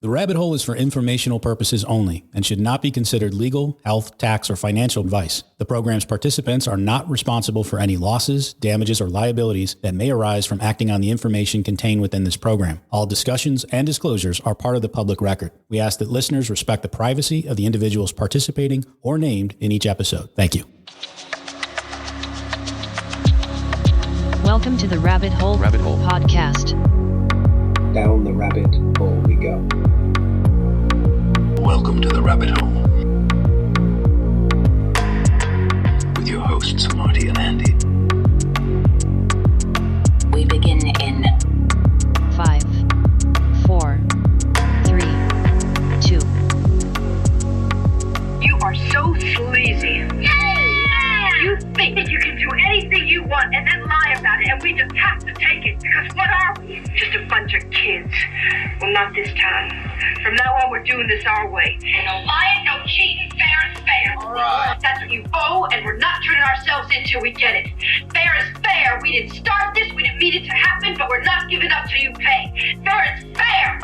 The rabbit hole is for informational purposes only and should not be considered legal, health, tax, or financial advice. The program's participants are not responsible for any losses, damages, or liabilities that may arise from acting on the information contained within this program. All discussions and disclosures are part of the public record. We ask that listeners respect the privacy of the individuals participating or named in each episode. Thank you. Welcome to the Rabbit Hole Podcast. Down the rabbit hole we go. Welcome to the Rabbit Hole. With your hosts, Marty and Andie. We begin in 5, 4, 3, 2. You are so sleazy. You think that you can do anything you want and then lie about it, and we just have to take it, because what are we? Just a bunch of kids. Well, not this time. From now on, we're doing this our way. No lying, no cheating, fair is fair. All right. That's what you owe, and we're not turning ourselves into. We get it. Fair is fair. We didn't start this, we didn't mean it to happen, but we're not giving up till you pay. Fair is fair.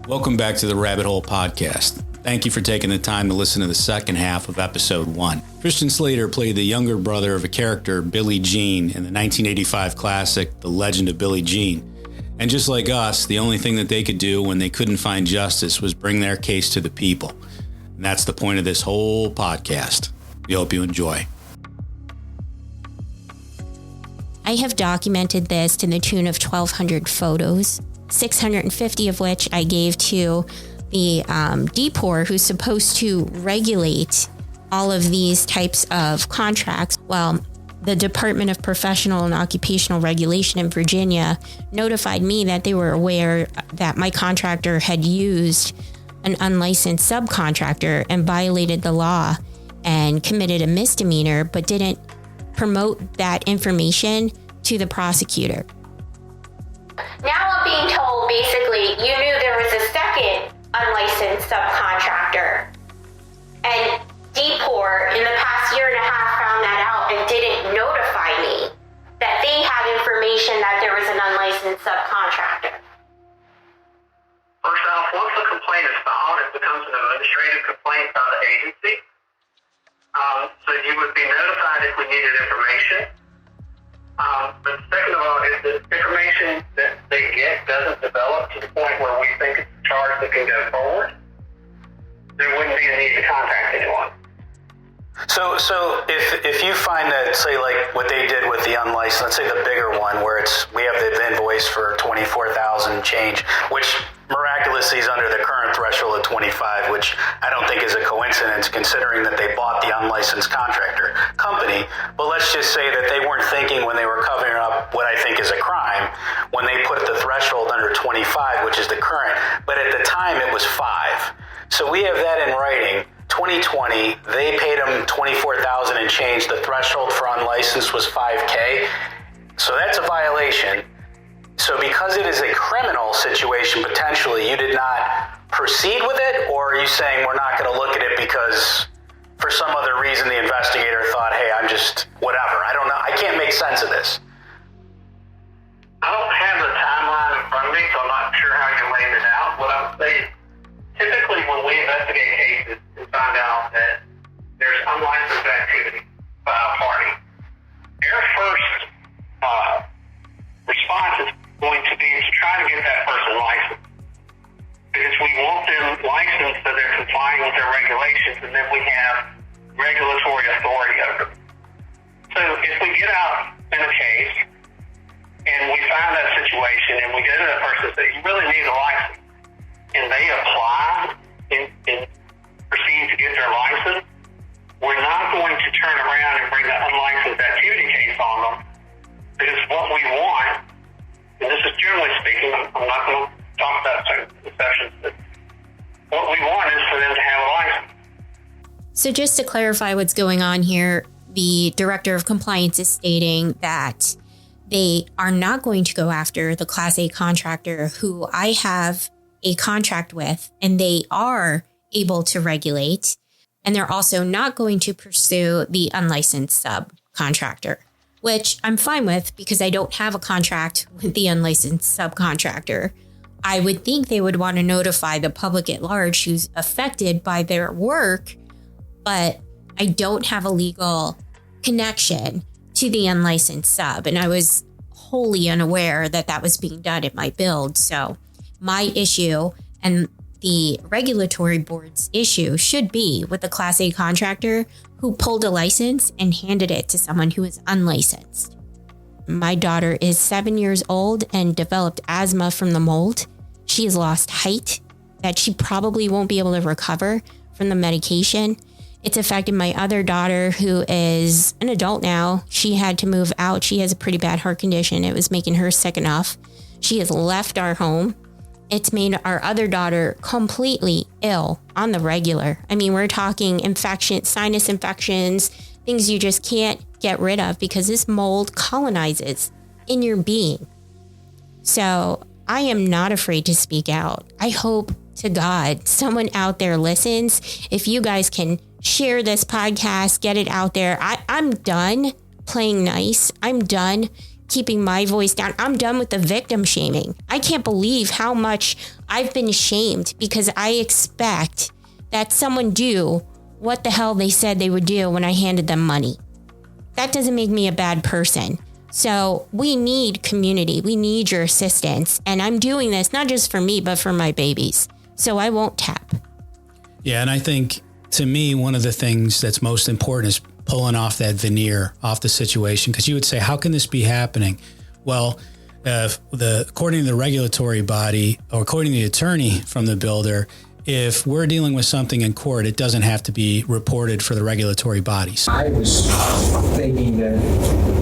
Welcome back to the Rabbit Hole Podcast. Thank you for taking the time to listen to the second half of episode 1. Christian Slater played the younger brother of a character, Billie Jean, in the 1985 classic, The Legend of Billie Jean. And just like us, the only thing that they could do when they couldn't find justice was bring their case to the people. And that's the point of this whole podcast. We hope you enjoy. I have documented this to the tune of 1,200 photos, 650 of which I gave to the DPOR, who's supposed to regulate all of these types of contracts. Well, the Department of Professional and Occupational Regulation in Virginia notified me that they were aware that my contractor had used an unlicensed subcontractor and violated the law and committed a misdemeanor, but didn't promote that information to the prosecutor. Now I'm being told basically you knew there was a second unlicensed subcontractor, and DPOR in the past year and a half found that out and didn't notify me that they had information that there was an unlicensed subcontractor. First off, once the complaint is filed, it becomes an administrative complaint by the agency. So you would be notified if we needed information. But second of all, if the information that they get doesn't develop to the point where we think it's a charge that can go forward, there wouldn't be a need to contact anyone. So if you find that, say, like what they did with the unlicensed, let's say the bigger one, where we have the invoice for $24,000 change, which miraculously is under the current threshold of 25, which I don't think is a coincidence considering that they bought the unlicensed contractor company. But let's just say that they weren't thinking when they were covering up what I think is a crime, when they put the threshold under 25, which is the current, but at the time it was 5. So we have that in writing. 2020, they paid them $24,000 and change. The threshold for unlicensed was $5,000. So that's a violation. So because it is a criminal situation, potentially, you did not proceed with it? Or are you saying we're not going to look at it because for some other reason the investigator thought, hey, I'm just whatever. I don't know. I can't make sense of this. I don't have the timeline in front of me, so I'm not sure how you laid it out. What I would say is, typically when we investigate cases and find out that there's unlicensed activity by a party, their first response is going to be to try to get that person licensed. Because we want them licensed so they're complying with their regulations, and then we have regulatory authority over them. So if we get out in a case and we find that situation and we go to that person and say, you really need a license, and they apply and proceed to get their license, we're not going to turn around and bring the unlicensed activity case on them, because what we want, and this is generally speaking, I'm not going to talk about certain exceptions, but what we want is for them to have a license. So just to clarify what's going on here, the director of compliance is stating that they are not going to go after the Class A contractor who I have a contract with, and they are able to regulate. And they're also not going to pursue the unlicensed subcontractor. which I'm fine with because I don't have a contract with the unlicensed subcontractor. I would think they would want to notify the public at large who's affected by their work, but I don't have a legal connection to the unlicensed sub. And I was wholly unaware that that was being done at my build. So my issue and the regulatory board's issue should be with the Class A contractor who pulled a license and handed it to someone who is unlicensed. My daughter is 7 years old and developed asthma from the mold. She has lost height that she probably won't be able to recover from the medication. It's affected my other daughter, who is an adult now. She had to move out. She has a pretty bad heart condition. It was making her sick enough. She has left our home. It's made our other daughter completely ill on the regular. I mean, we're talking infection, sinus infections, things you just can't get rid of because this mold colonizes in your being. So I am not afraid to speak out. I hope to God someone out there listens. If you guys can share this podcast, get it out there. I'm done playing nice. I'm done keeping my voice down. I'm done with the victim shaming. I can't believe how much I've been shamed because I expect that someone do what the hell they said they would do when I handed them money. That doesn't make me a bad person. So we need community. We need your assistance. And I'm doing this not just for me, but for my babies. So I won't tap. Yeah, and I think to me, one of the things that's most important is pulling off that veneer off the situation. Because you would say, how can this be happening? Well, according to the regulatory body, or according to the attorney from the builder, if we're dealing with something in court, it doesn't have to be reported for the regulatory bodies. I was thinking that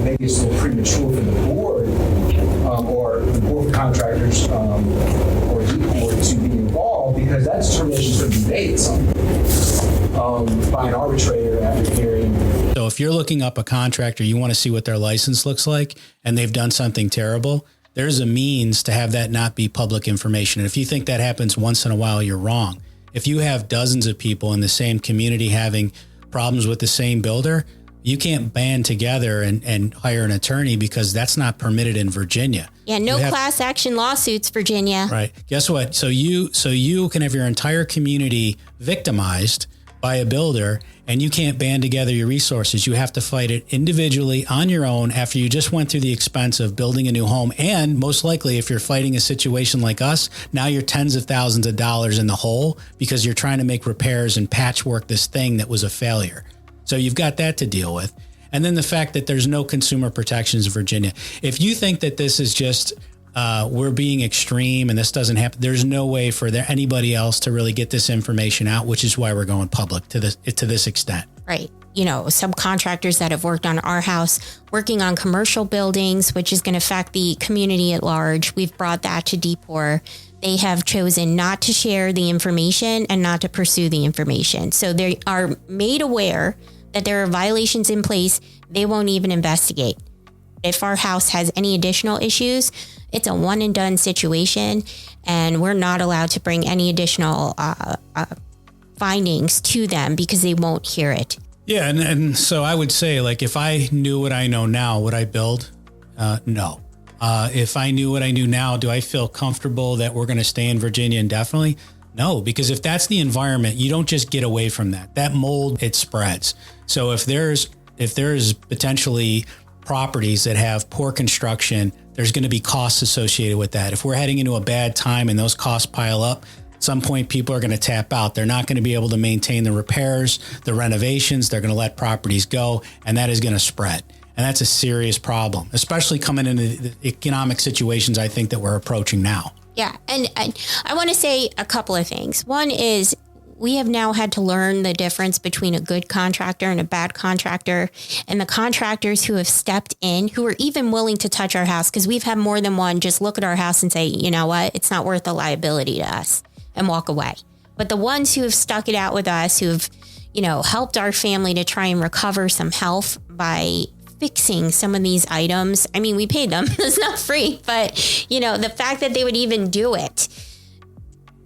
maybe it's a little premature for the board or the board of contractors or the board to be involved, because that determination is going to be made at some point by an arbitrator after hearing. So if you're looking up a contractor, you want to see what their license looks like, and they've done something terrible, there's a means to have that not be public information. And if you think that happens once in a while, you're wrong. If you have dozens of people in the same community having problems with the same builder, you can't band together and hire an attorney, because that's not permitted in Virginia. Yeah, no class action lawsuits, Virginia. Right. Guess what? So you can have your entire community victimized by a builder, and you can't band together your resources. You have to fight it individually on your own after you just went through the expense of building a new home. And most likely, if you're fighting a situation like us, now you're tens of thousands of dollars in the hole because you're trying to make repairs and patchwork this thing that was a failure. So you've got that to deal with. And then the fact that there's no consumer protections in Virginia. If you think that this is just we're being extreme and this doesn't happen, there's no way for anybody else to really get this information out, which is why we're going public to this extent. Right. You know, subcontractors that have worked on our house, working on commercial buildings, which is going to affect the community at large. We've brought that to DPOR. They have chosen not to share the information and not to pursue the information. So they are made aware that there are violations in place. They won't even investigate. If our house has any additional issues, it's a one and done situation, and we're not allowed to bring any additional findings to them because they won't hear it. Yeah. And so I would say, like, if I knew what I know now, would I build? No. If I knew what I knew now, do I feel comfortable that we're going to stay in Virginia indefinitely? No, because if that's the environment, you don't just get away from that. That mold, it spreads. So if there's potentially properties that have poor construction, there's going to be costs associated with that. If we're heading into a bad time and those costs pile up, at some point people are going to tap out. They're not going to be able to maintain the repairs, the renovations. They're going to let properties go, and that is going to spread. And that's a serious problem, especially coming into the economic situations I think that we're approaching now. Yeah. And I want to say a couple of things. One is, we have now had to learn the difference between a good contractor and a bad contractor, and the contractors who have stepped in, who are even willing to touch our house, because we've had more than one just look at our house and say, you know what, it's not worth the liability to us, and walk away. But the ones who have stuck it out with us, who have, helped our family to try and recover some health by fixing some of these items. I mean, we paid them. It's not free, but the fact that they would even do it,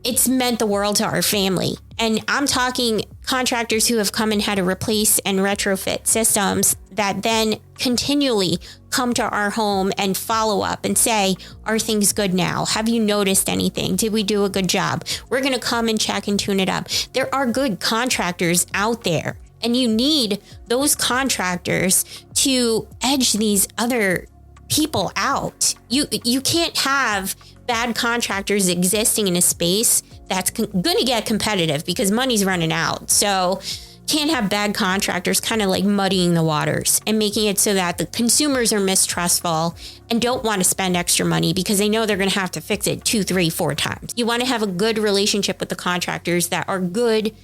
it's meant the world to our family. And I'm talking contractors who have come and had to replace and retrofit systems that then continually come to our home and follow up and say, are things good now? Have you noticed anything? Did we do a good job? We're going to come and check and tune it up. There are good contractors out there, and you need those contractors to edge these other people out. You can't have bad contractors existing in a space that's going to get competitive because money's running out. So can't have bad contractors kind of like muddying the waters and making it so that the consumers are mistrustful and don't want to spend extra money because they know they're going to have to fix it 2, 3, 4 times. You want to have a good relationship with the contractors that are good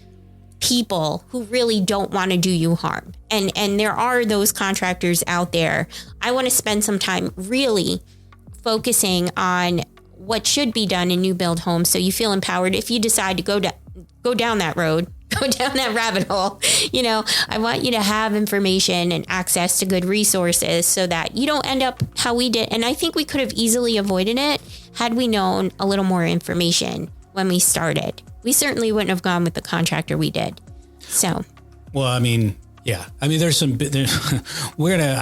people who really don't want to do you harm. And there are those contractors out there. I want to spend some time really focusing on what should be done in new build homes so you feel empowered if you decide to go down that road, go down that rabbit hole. You know, I want you to have information and access to good resources so that you don't end up how we did. And I think we could have easily avoided it had we known a little more information when we started. We certainly wouldn't have gone with the contractor we did. So, well, I mean, yeah, I mean, I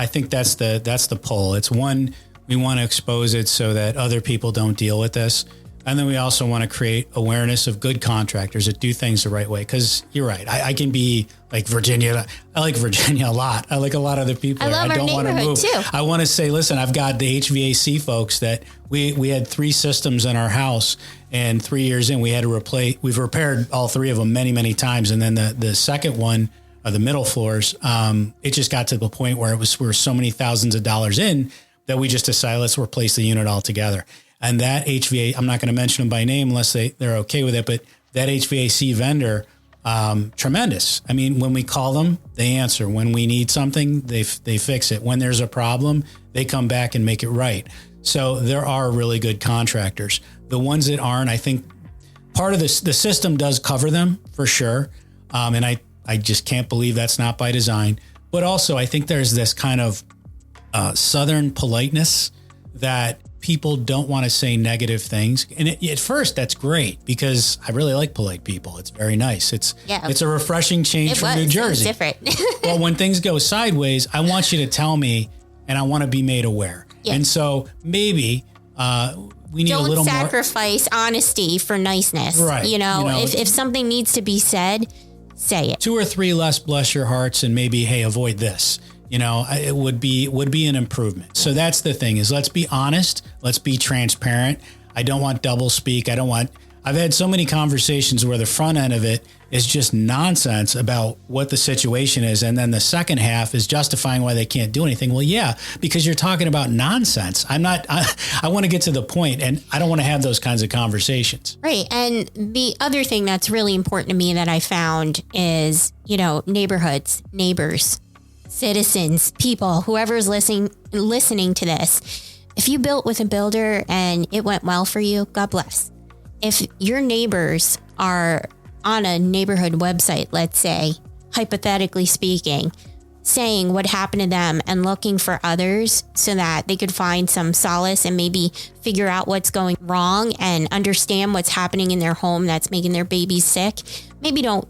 think that's the pull. It's one, we want to expose it so that other people don't deal with this. And then we also want to create awareness of good contractors that do things the right way. Because you're right. I can be like Virginia. I like Virginia a lot. I like a lot of other people. I don't want to move. Too. I want to say, listen, I've got the HVAC folks that we had 3 systems in our house, and 3 years in, we had to replace. We've repaired all 3 of them many, many times. And then the second one, the middle floors, it just got to the point where we were so many thousands of dollars in that we just decided let's replace the unit altogether. And that HVAC, I'm not going to mention them by name unless they're okay with it, but that HVAC vendor, tremendous. I mean, when we call them, they answer. When we need something, they fix it. When there's a problem, they come back and make it right. So there are really good contractors. The ones that aren't, I think part of this, the system does cover them for sure. And I just can't believe that's not by design. But also, I think there's this kind of Southern politeness that people don't want to say negative things. And at first, that's great because I really like polite people. It's very nice. It's a refreshing change from New Jersey. It was different. Well, when things go sideways, I want you to tell me and I want to be made aware. Yeah. And so maybe we need a little more. Don't sacrifice honesty for niceness. Right. You know, if something needs to be said, say it. 2 or 3 less bless your hearts and maybe, hey, avoid this. You know, it would be an improvement. So that's the thing is let's be honest. Let's be transparent. I don't want double speak. I've had so many conversations where the front end of it is just nonsense about what the situation is. And then the second half is justifying why they can't do anything. Well, yeah, because you're talking about nonsense. I want to get to the point and I don't want to have those kinds of conversations. Right. And the other thing that's really important to me that I found is, neighborhoods, neighbors, citizens, people, whoever's listening to this. If you built with a builder and it went well for you, God bless. If your neighbors are on a neighborhood website, let's say, hypothetically speaking, saying what happened to them and looking for others so that they could find some solace and maybe figure out what's going wrong and understand what's happening in their home that's making their babies sick, maybe don't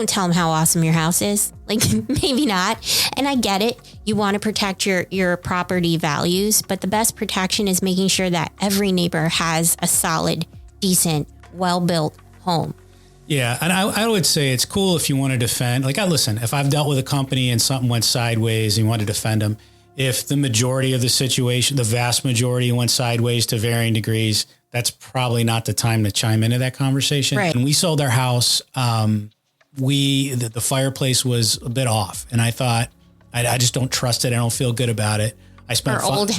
tell them how awesome your house is. Like, maybe not. And I get it. You want to protect your property values, but the best protection is making sure that every neighbor has a solid, decent, well-built home. Yeah. And I would say it's cool if you want to defend. Like, listen, if I've dealt with a company and something went sideways and you want to defend them, if the majority of the situation, the vast majority went sideways to varying degrees, that's probably not the time to chime into that conversation. Right. When we sold our house, the fireplace was a bit off, and I thought, I just don't trust it. I don't feel good about it. I spent our old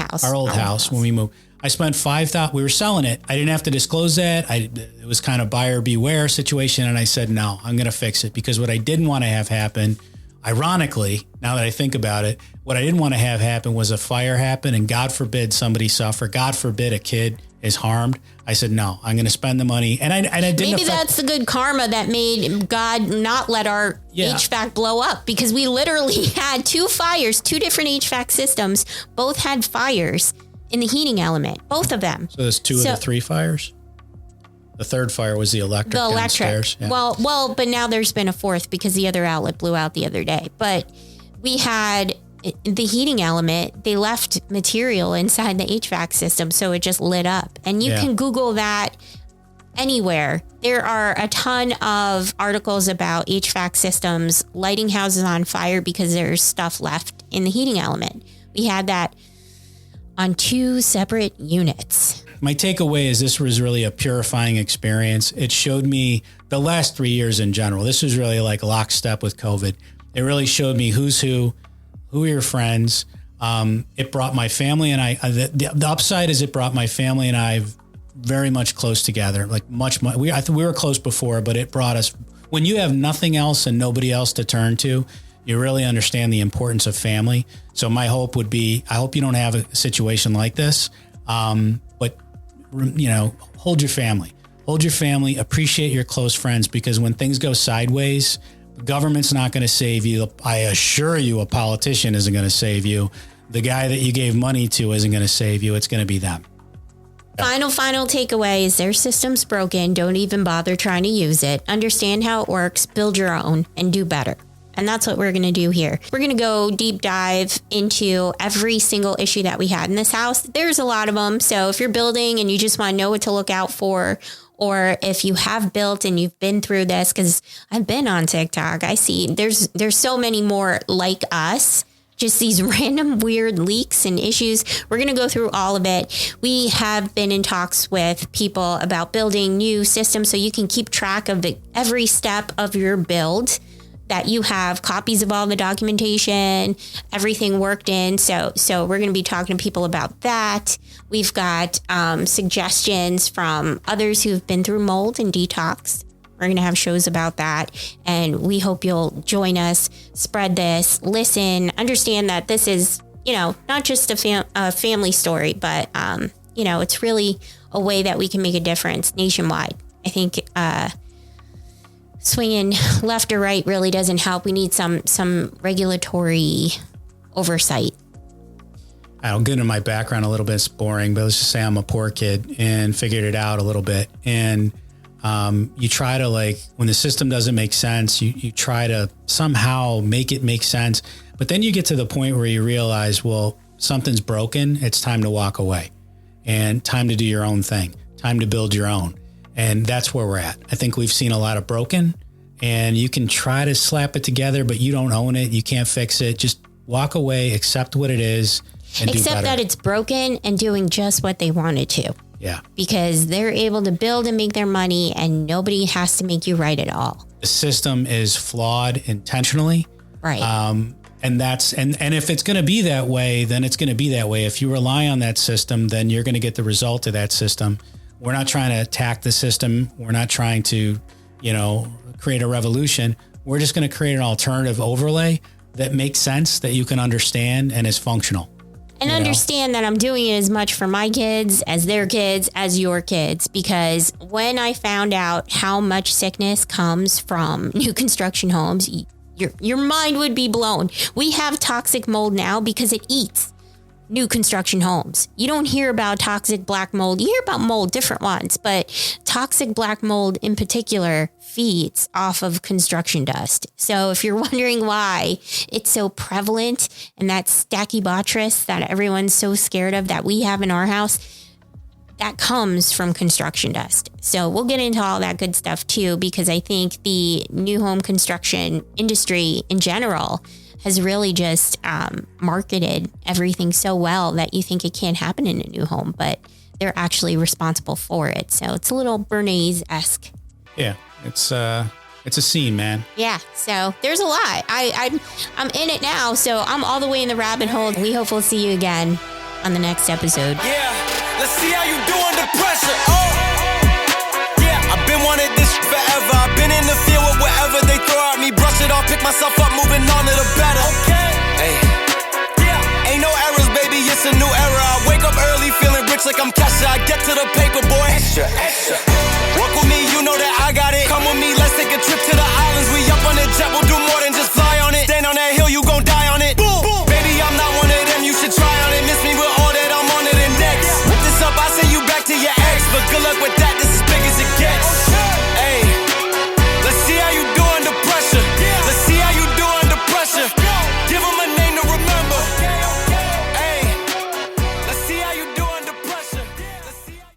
house when we moved. I spent $5,000. We were selling it. I didn't have to disclose that. It was kind of buyer beware situation, and I said, no, I'm going to fix it because what I didn't want to have happen, ironically, now that I think about it, what I didn't want to have happen was a fire happen, and God forbid somebody suffer. God forbid a kid is harmed. I said, no, I'm going to spend the money. And I didn't. Maybe that's the good karma that made God not let our HVAC blow up, because we literally had 2 fires, 2 different HVAC systems. Both had fires in the heating element, both of them. So there's 2 of the 3 fires? The third fire was the electric downstairs. Yeah. Well, but now there's been a fourth because the other outlet blew out the other day. But we had the heating element. They left material inside the HVAC system, so it just lit up. And you can Google that anywhere. There are a ton of articles about HVAC systems lighting houses on fire because there's stuff left in the heating element. We had that on 2 separate units. My takeaway is this was really a purifying experience. It showed me the last 3 years in general. This was really like lockstep with COVID. It really showed me who's who are your friends. It brought my family and I, the upside is it brought my family and I very much close together, like much. We were close before, but it brought us, when you have nothing else and nobody else to turn to, you really understand the importance of family. So my hope would be, I hope you don't have a situation like this. But hold your family, appreciate your close friends, because when things go sideways, the government's not going to save you. I assure you, a politician isn't going to save you. The guy that you gave money to isn't going to save you. It's going to be them. Final takeaway is their system's broken. Don't even bother trying to use it. Understand how it works, build your own, and do better. And that's what we're going to do here. We're going to go deep dive into every single issue that we had in this house. There's a lot of them. So if you're building and you just want to know what to look out for, or if you have built and you've been through this, because I've been on TikTok, I see there's so many more like us, just these random weird leaks and issues. We're going to go through all of it. We have been in talks with people about building new systems so you can keep track of every step of your build, that you have copies of all the documentation, everything worked in. So we're going to be talking to people about that. We've got suggestions from others who've been through mold and detox. We're going to have shows about that. And we hope you'll join us, spread this, listen, understand that this is, not just a family story, but, it's really a way that we can make a difference nationwide. I think, swinging left or right really doesn't help. We need some regulatory oversight. I'll get into my background a little bit. It's boring, but let's just say I'm a poor kid and figured it out a little bit. And you try to, when the system doesn't make sense, you try to somehow make it make sense. But then you get to the point where you realize, well, something's broken. It's time to walk away and time to do your own thing, time to build your own. And that's where we're at. I think we've seen a lot of broken, and you can try to slap it together, but you don't own it. You can't fix it. Just walk away, accept what it is, and do better. Accept that it's broken and doing just what they wanted to. Yeah. Because they're able to build and make their money, and nobody has to make you right at all. The system is flawed intentionally. Right. And if it's going to be that way, then it's going to be that way. If you rely on that system, then you're going to get the result of that system. We're not trying to attack the system. We're not trying to, create a revolution. We're just going to create an alternative overlay that makes sense, that you can understand, and is functional. And understand that I'm doing it as much for my kids, as their kids, as your kids. Because when I found out how much sickness comes from new construction homes, your mind would be blown. We have toxic mold now because it eats new construction homes. You don't hear about toxic black mold. You hear about mold, different ones, but toxic black mold in particular feeds off of construction dust. So if you're wondering why it's so prevalent, and that stachybotrys that everyone's so scared of that we have in our house, that comes from construction dust. So we'll get into all that good stuff too, because I think the new home construction industry in general has really just marketed everything so well that you think it can't happen in a new home, but they're actually responsible for it. So it's a little Bernays-esque. Yeah, it's a scene, man. Yeah, so there's a lot. I'm in it now, so I'm all the way in the rabbit hole. We hope we'll see you again on the next episode. Yeah, let's see how you do under pressure. Oh, yeah, I've been wanting this forever. I've been in the field with whatever they throw at me. Brush it off, pick myself up, moving on to the better. Okay, hey, yeah, ain't no errors, baby. It's a new era. I wake up early, feeling rich like I'm Kesha. I get to the paper, boy. Extra, extra.